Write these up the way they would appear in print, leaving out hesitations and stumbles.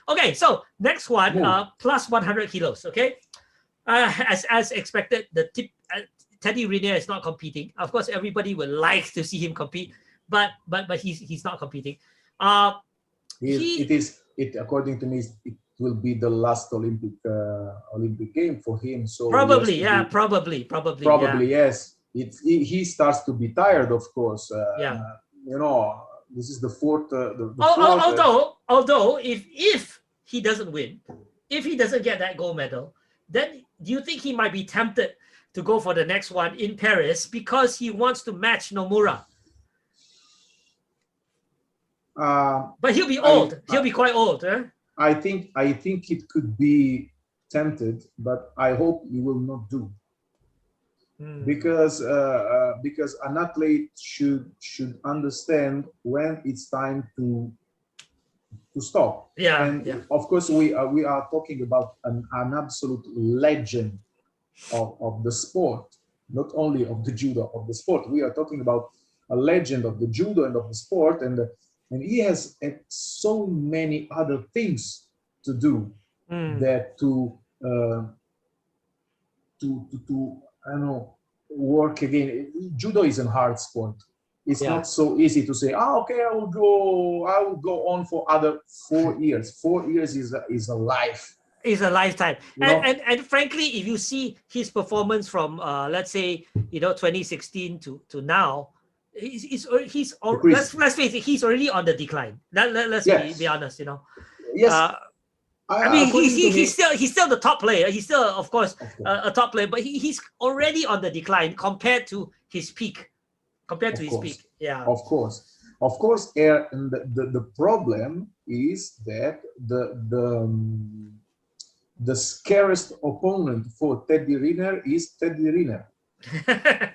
Okay, so next one, Move. plus 100 kilos. Okay, as expected, Teddy Riner is not competing. Of course, everybody would like to see him compete, but he's not competing. He According to me, it will be the last Olympic game for him. So he has probably, to yeah, be probably, yeah, probably yes. He starts to be tired, of course. yeah. You know, this is the fourth. The fourth. Although if he doesn't win, if he doesn't get that gold medal, then do you think he might be tempted to go for the next one in Paris because he wants to match Nomura? But he'll be old. He'll be quite old. I think it could be tempted, but I hope he will not do. Because an athlete should understand when it's time to stop. Yeah, and yeah. Of course we are talking about an absolute legend of the sport, not only of the judo, of the sport. We are talking about a legend of the judo and of the sport, and he has so many other things to do that to I don't know, work again. Judo is a hard sport. It's not so easy to say, okay, I will go on for other 4 years. 4 years is a life. Is a lifetime. And frankly, if you see his performance from let's say 2016 to now, let's face it, he's already on the decline. Let's be honest, Yes. I mean, he's still the top player. He's still, of course, a top player, but he's already on the decline compared to his peak. Yeah. Of course. And the problem is that the scariest opponent for Teddy Riner is Teddy Riner.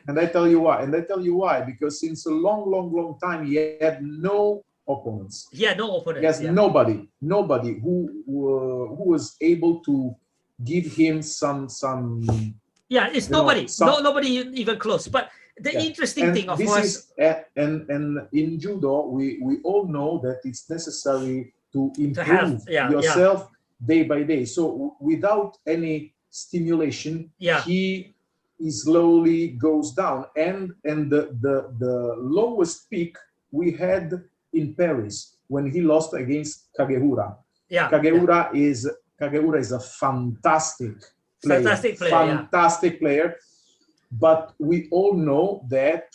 And I tell you why. Because since a long time he had no opponents. Yeah, no opponents. Yes, nobody who was able to give him some. Yeah, it's nobody. Nobody even close. But the interesting thing, of course, and in judo, we all know that it's necessary to improve yourself day by day. So without any stimulation, he slowly goes down. And the lowest peak we had in Paris when he lost against Kagehura. Kagehura is a fantastic player. But we all know that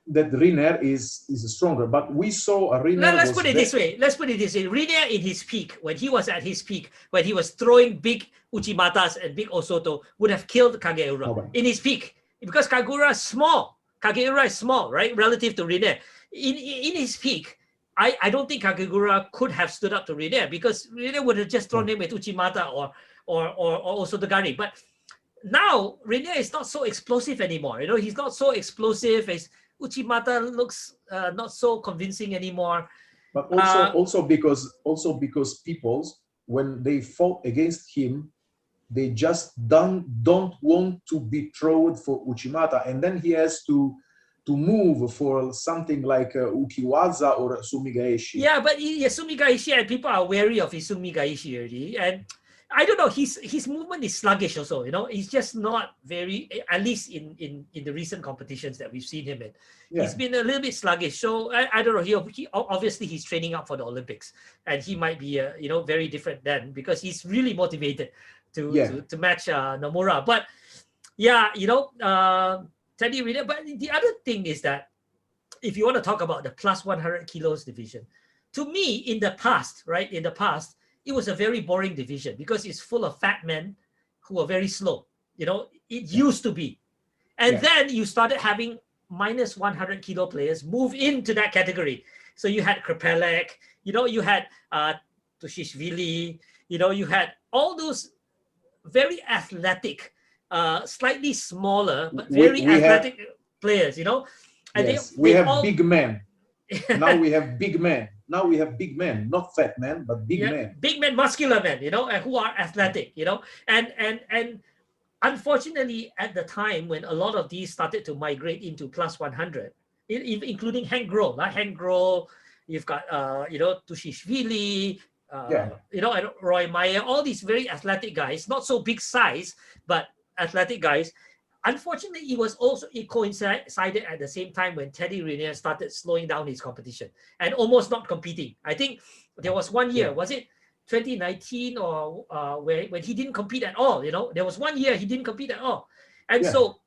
Riner is stronger. But we saw a Riner. Let's put it this way. Riner in his peak, when he was at his peak, when he was throwing big Uchimatas and big Osoto, would have killed Kageura in his peak, because Kageura is small. Kageura is small, right, relative to Riner. In his peak, I don't think Kageura could have stood up to Riner, because Riner would have just thrown him with Uchimata or Osotogari. But now Riner is not so explosive anymore. He's not so explosive. As Uchimata looks not so convincing anymore. But also because people, when they fought against him, they just don't want to be thrown for Uchimata, and then he has to move for something like Ukiwaza or Sumigaeshi. Yeah, but Sumigaeshi, and people are wary of his Sumigaeshi already, and I don't know, his movement is sluggish also. He's just not very, at least in the recent competitions that we've seen him in. He's been a little bit sluggish. So I don't know. He obviously he's training up for the Olympics, and he might be very different then, because he's really motivated to match Nomura. But Teddy Riner. But the other thing is that if you want to talk about the plus 100 kilos division, to me in the past, it was a very boring division, because it's full of fat men who are very slow. It used to be. And then you started having minus 100 kilo players move into that category. So you had Krepelek, you had Tushishvili, you had all those very athletic, slightly smaller, but very athletic players, And we have big men. Now we have big men. Not fat men, but big men. Big men, muscular men, and who are athletic, and unfortunately, at the time when a lot of these started to migrate into plus 100, including Hank Grohl, You've got Tushishvili, and Roy Meyer, all these very athletic guys, not so big size, but athletic guys. Unfortunately, it coincided at the same time when Teddy Riner started slowing down his competition and almost not competing. I think there was one year, was it 2019 or when he didn't compete at all? There was one year he didn't compete at all. And so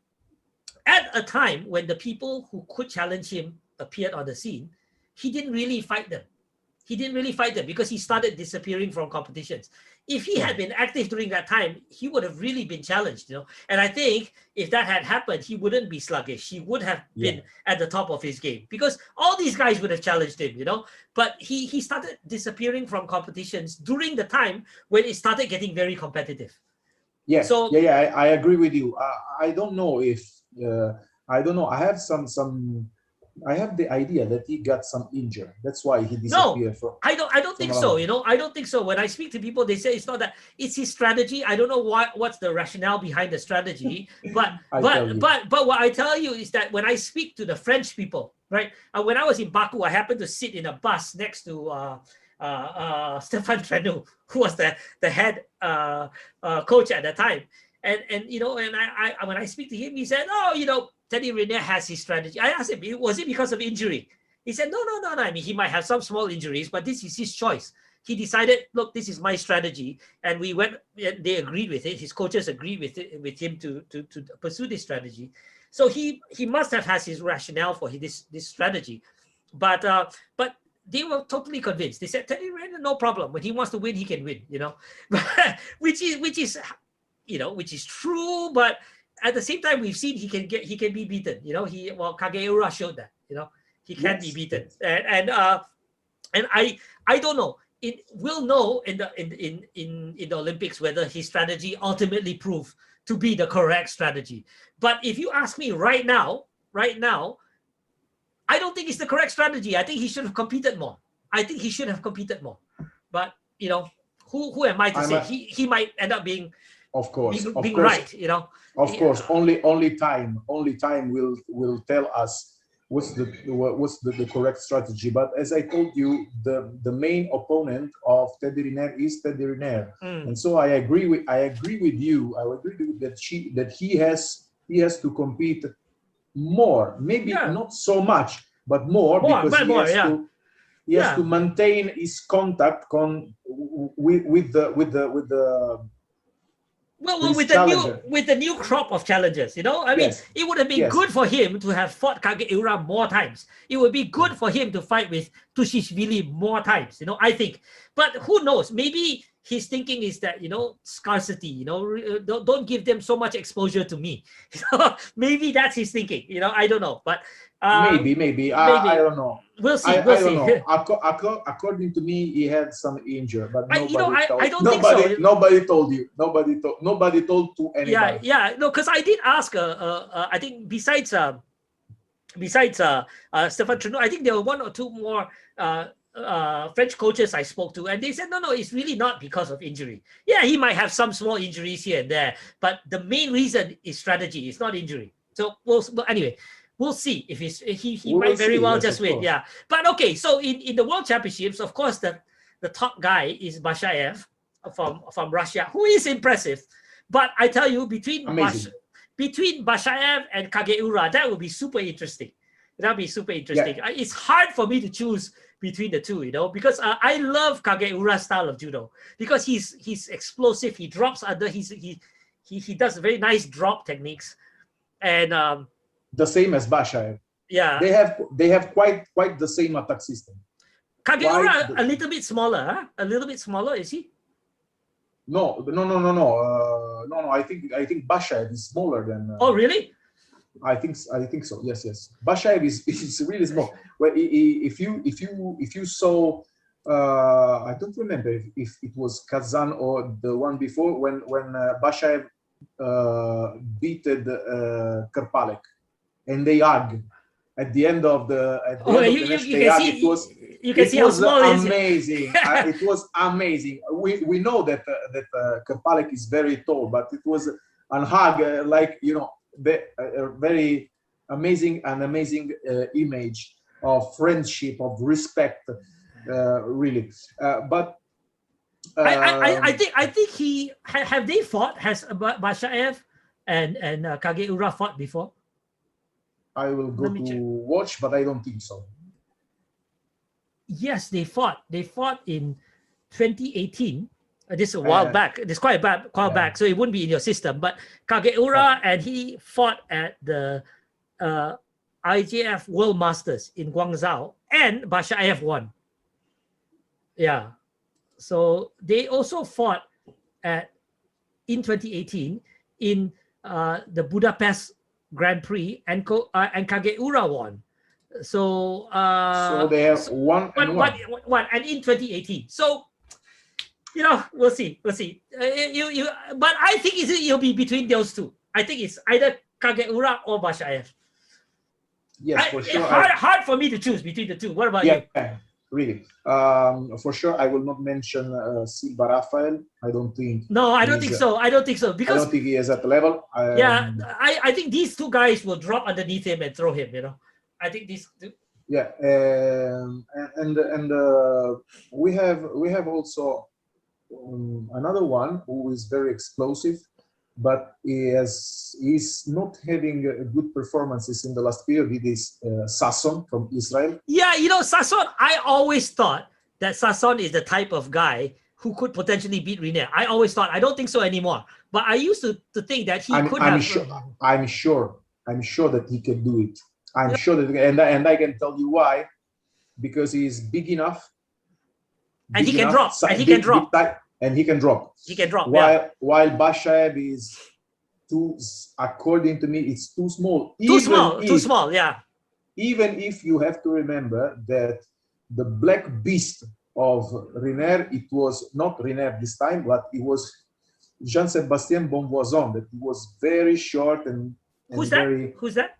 at a time when the people who could challenge him appeared on the scene, he didn't really fight them. He didn't really fight them because he started disappearing from competitions. If he had been active during that time, he would have really been challenged, And I think if that had happened, he wouldn't be sluggish. He would have been at the top of his game because all these guys would have challenged him, But he started disappearing from competitions during the time when it started getting very competitive. Yeah. So I agree with you. I don't know if I don't know. I have I have the idea that he got some injury. That's why he disappeared. No, I don't think so. I don't think so. When I speak to people, they say it's not that. It's his strategy. I don't know what's the rationale behind the strategy. But what I tell you is that when I speak to the French people, right? When I was in Baku, I happened to sit in a bus next to Stéphane Trenou, who was the head coach at the time. And I when I speak to him, he said, Teddy Riner has his strategy. I asked him, was it because of injury? He said, no. I mean, he might have some small injuries, but this is his choice. He decided, look, this is my strategy. And we went, they agreed with it. His coaches agreed with him to pursue this strategy. So he must have had his rationale for this strategy. But they were totally convinced. They said, Teddy Riner, no problem. When he wants to win, he can win, which is true, but at the same time, we've seen he can be beaten. Kageura showed that. He can be beaten, and I don't know. We'll know in the Olympics whether his strategy ultimately proved to be the correct strategy. But if you ask me right now, I don't think it's the correct strategy. I think he should have competed more. But who am I to say? He might end up being. Of course, being right, Of course, only time will tell us what's the correct strategy. But as I told you, the main opponent of Teddy Riner is Teddy Riner, and so I agree with you. I agree with you that he has to compete more. Maybe not so much, but more because he has to maintain his contact with the. Well, with the new crop of challengers, I mean, it would have been good for him to have fought Kageura more times. It would be good for him to fight with Tushishvili more times, I think. But who knows? Maybe his thinking is that, scarcity, don't give them so much exposure to me. Maybe that's his thinking, I don't know. But maybe. I don't know. We'll see. I don't know. According to me, he had some injury, but I don't think so. Nobody told you. Nobody told to anybody. No, because I did ask. I think besides Stéphane Trenou, I think there were one or two more French coaches I spoke to, and they said, no, it's really not because of injury. Yeah, he might have some small injuries here and there, but the main reason is strategy. It's not injury. So anyway. We'll see if he might very well just win. Yeah. But okay, so in the World Championships, of course, the top guy is Bashaev from Russia, who is impressive. But I tell you, between Bashaev and Kageura, that would be super interesting. That'd be super interesting. Yeah. It's hard for me to choose between the two, because I love Kageura's style of judo because he's explosive. He drops under. He does very nice drop techniques, and the same as Bashaev. Yeah, they have quite the same attack system. Kageura a little bit smaller, huh? A little bit smaller, is he? No. I think Bashaev is smaller than. Oh, really? I think so. Yes. Bashaev is really small. Well, if you saw, I don't remember if it was Kazan or the one before when Bashaev beated Kerpalek. And they hug at the end of the match. You can see how small it is. Amazing. It was amazing. We know that Kerpalek is very tall, but it was an hug very amazing image. friendship, of respect, really. But I think he have they fought? Has Bashaev and Kageura fought before? I will go to watch, but I don't think so. Yes, they fought. They fought in 2018. This is a while back. This quite a while back, so it wouldn't be in your system. But Kageura and he fought at the IJF World Masters in Guangzhou, and Bashaev won. Yeah. So they also fought in 2018 in the Budapest Grand Prix, and Kageura won. So so they have one and in 2018. So we'll see. But I think it'll be between those two. I think it's either Kageura or Bashaev. Yes, for sure. Hard for me to choose between the two. What about you? Yeah, really. For sure, I will not mention Silva Rafael. I don't think. No, I don't think so. I don't think so, because I don't think he is at the level. I think these two guys will drop underneath him and throw him. I think these two. Yeah, and we have also another one who is very explosive, but he's not having good performances in the last period. It is Sasson from Israel. Yeah, Sasson, I always thought that Sasson is the type of guy who could potentially beat Riner. I always thought. I don't think so anymore. But I used to think that he could have. I'm sure that he can do it. I'm sure that, and I can tell you why. Because he's big enough. And he can drop. And he can drop. And he can drop. He can drop. While Bashaev is according to me, it's too small. Too small, yeah. Even if you have to remember that the black beast of Riner, it was not Riner this time, but it was Jean-Sébastien Bonvoisin, that he was very short and Who's very... Who's that?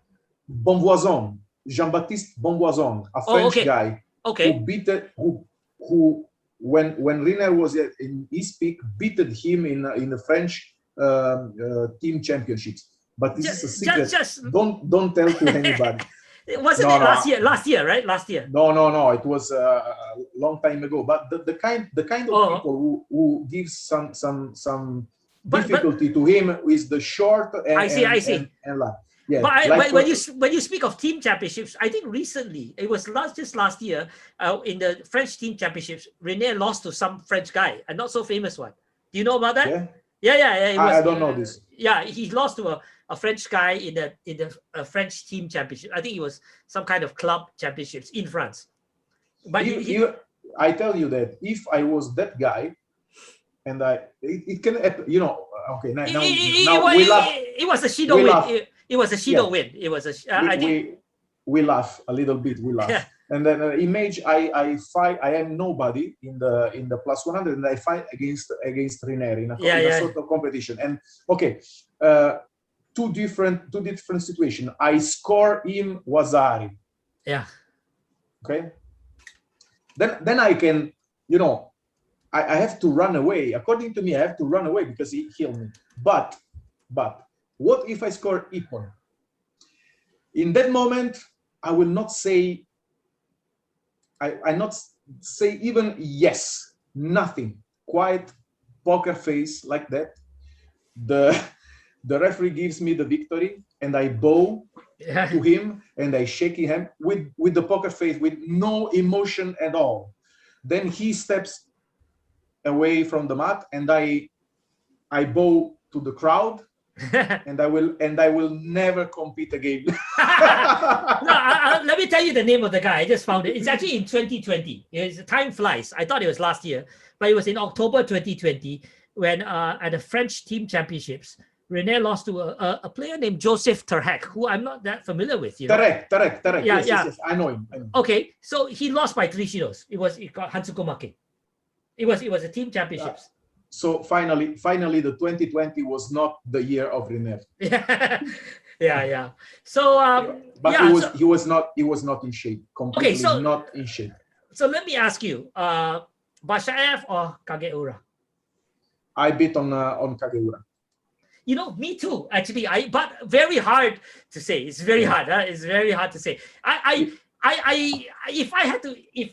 Bonvoisin, Jean-Baptiste Bonvoisin, a French guy who when Riner was in his peak, beated him in the French team championships. But this is a secret. Don't tell to anybody. Wasn't it last year, right? Last year. No. It was a long time ago. But the kind of people who gives some difficulty to him is the short and I see. And yeah, but when you speak of team championships, I think recently, it was just last year, in the French team championships, Riner lost to some French guy, a not so famous one. Do you know about that? Yeah. I don't know this. Yeah, he lost to a French guy in the French team championship. I think it was some kind of club championships in France. But I tell you that if I was that guy, and it can, okay, now we laugh. It was a Shido win. It was a Shido win. It was we laugh a little bit. We laugh. Yeah. And then image, I fight. I am nobody in the plus 100, and I fight against Riner in a sort of competition. And okay, two different situations. I score him Wazari. Yeah. Okay. Then I can, I have to run away. According to me, I have to run away because he killed me. But what if I score Ippon? In that moment, I will not say. I not say even yes, nothing. Quiet, poker face like that. The referee gives me the victory, and I bow to him, and I shake his hand with the poker face, with no emotion at all. Then he steps away from the mat, and I bow to the crowd, and I will never compete again. Let me tell you the name of the guy. I just found it. It's actually in 2020. Time flies. I thought it was last year, but it was in October 2020 when at the French team championships, Riner lost to a player named Joseph Terhek, who I'm not that familiar with. Terhek. Yes, I know him. Okay, so he lost by 3 shidos. It got Hansuko Make. It was a team championships. So finally, the 2020 was not the year of Riner. Yeah. So, but he was not in shape. Completely not in shape. So let me ask you, Bashaev or Kageura? I bet on Kageura. Me too, actually. But very hard to say. It's very hard. It's very hard to say. if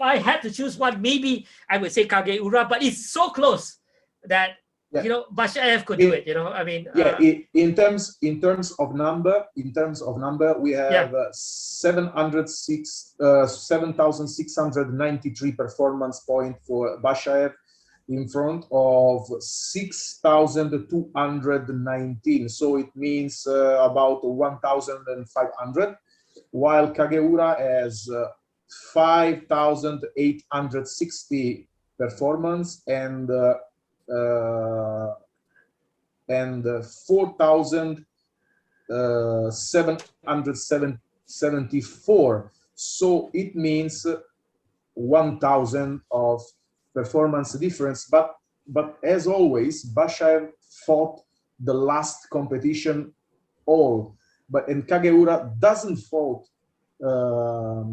I had to choose one, maybe I would say Kageura, but it's so close that Bashaev could do it. I mean, in terms of number, we have 7,693 performance point for Bashaev, in front of 6,219. So it means about 1,500, while Kageura has 5,860 performance and 4,774. So it means 1,000 of performance difference. But as always, Bashaev fought the last competition all. And Kageura doesn't fought a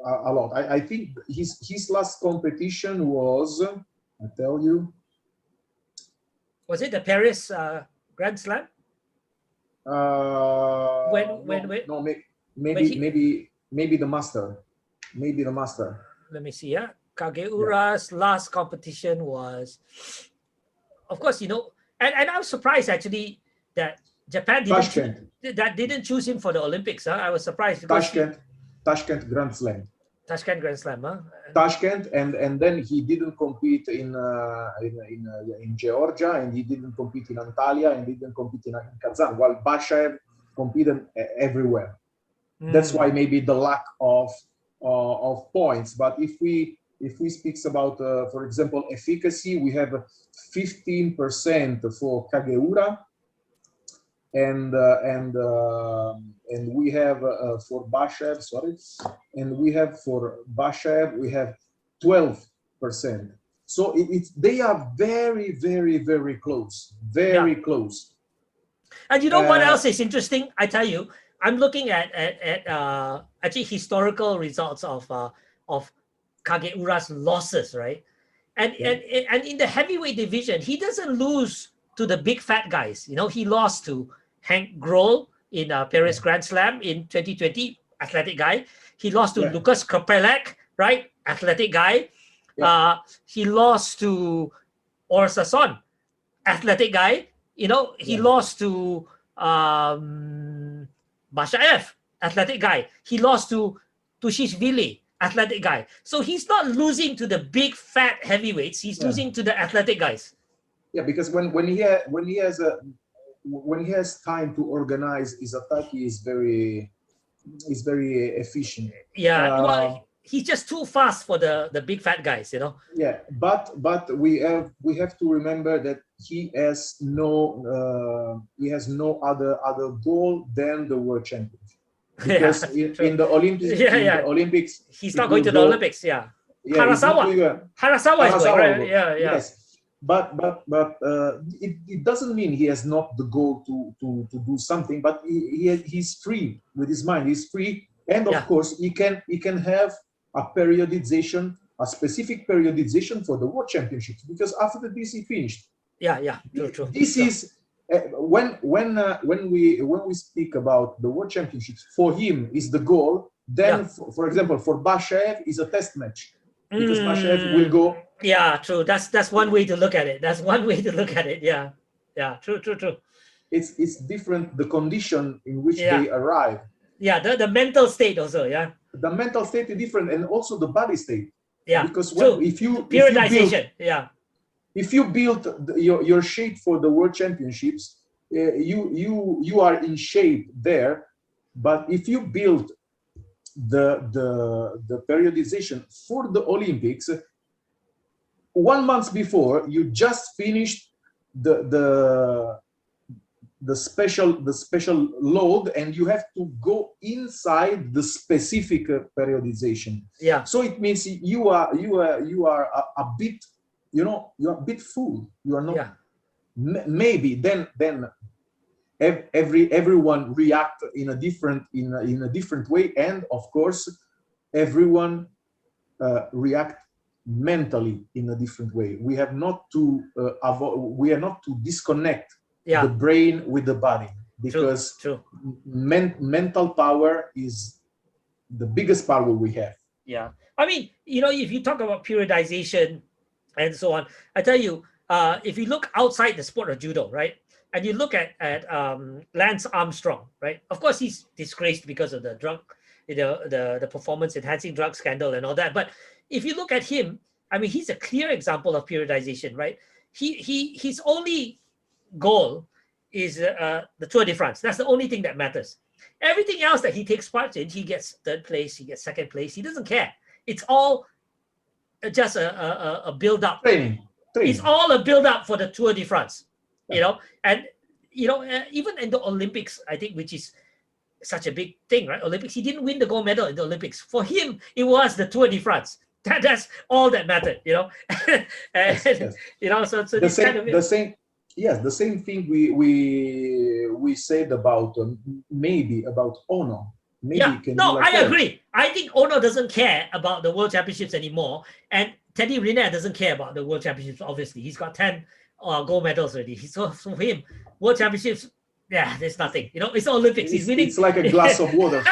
lot. I think his last competition was, I tell you. Was it the Paris Grand Slam? Maybe the Master. Maybe the Master. Let me see. Yeah, Kageura's last competition was, of course, and I was surprised actually that Japan didn't choose him for the Olympics. I was surprised. Tashkent Grand Slam. Tashkent Grand Slam, huh? Tashkent, and then he didn't compete in Georgia, and he didn't compete in Antalya, and he didn't compete in Kazan, while Bashaev competed everywhere. That's why maybe the lack of points. But if we speak about, for example, efficacy, we have 15% for Kageura, and we have for Bashaev, we have 12%. So they are very, very, very close, close. And what else is interesting? I tell you, I'm looking at actually historical results of Kageura's losses, right? And in the heavyweight division, he doesn't lose to the big fat guys. He lost to Hank Grohl in Paris Grand Slam in 2020, athletic guy. He lost to Lucas Krpelek, right? Athletic guy. He lost to Orsason, athletic guy. He lost to Bashaev, athletic guy. He lost to Tushishvili, athletic guy. So he's not losing to the big fat heavyweights. He's losing to the athletic guys. Yeah, because when he has time to organize his attack, he is very efficient. Yeah, he's just too fast for the big fat guys, Yeah, but we have to remember that he has no other goal than the world championship. Because in the Olympics, he's not going to the Olympics. Harasawa is going, right? Yes. But it doesn't mean he has not the goal to do something, but he's free with his mind. He's free, and of course he can have a periodization, a specific periodization for the world championships, because after this he finished. True. This is when we speak about the world championships, for him is the goal. Then, for example, for Bashaev is a test match, because Bashaev will go. Yeah, true. That's one way to look at it. Yeah, true. It's different, the condition in which they arrive. Yeah, the mental state also. Yeah, the mental state is different, and also the body state. Yeah, because if you build your shape for the world championships, you are in shape there. But if you build the periodization for the Olympics, 1 month before, you just finished the special load, and you have to go inside the specific periodization. Yeah. So it means you are a bit, you're a bit full. You are not. Yeah. Maybe then everyone react in a different way, and of course everyone react mentally in a different way. We have not to we are not to disconnect the brain with the body, because true. Mental power is the biggest power we have. Yeah, I mean, if you talk about periodization and so on, I tell you, if you look outside the sport of judo, right, and you look at Lance Armstrong, right, of course he's disgraced because of the drug, the performance enhancing drug scandal and all that. But if you look at him, I mean, he's a clear example of periodization, right? His only goal is the Tour de France. That's the only thing that matters. Everything else that he takes part in, he gets third place, he gets second place. He doesn't care. It's all just a build-up. Training. It's all a build-up for the Tour de France, and even in the Olympics, I think, which is such a big thing, right? Olympics, he didn't win the gold medal in the Olympics. For him, it was the Tour de France. That's all that mattered, and, yes. So the same, kind of, the same. Yes, the same thing we said about maybe about Ono. Maybe I agree. I think Ono doesn't care about the World Championships anymore, and Teddy Riner doesn't care about the World Championships. Obviously, he's got 10 gold medals already. So for him, World Championships, there's nothing. It's Olympics. He's winning. It's like a glass of water.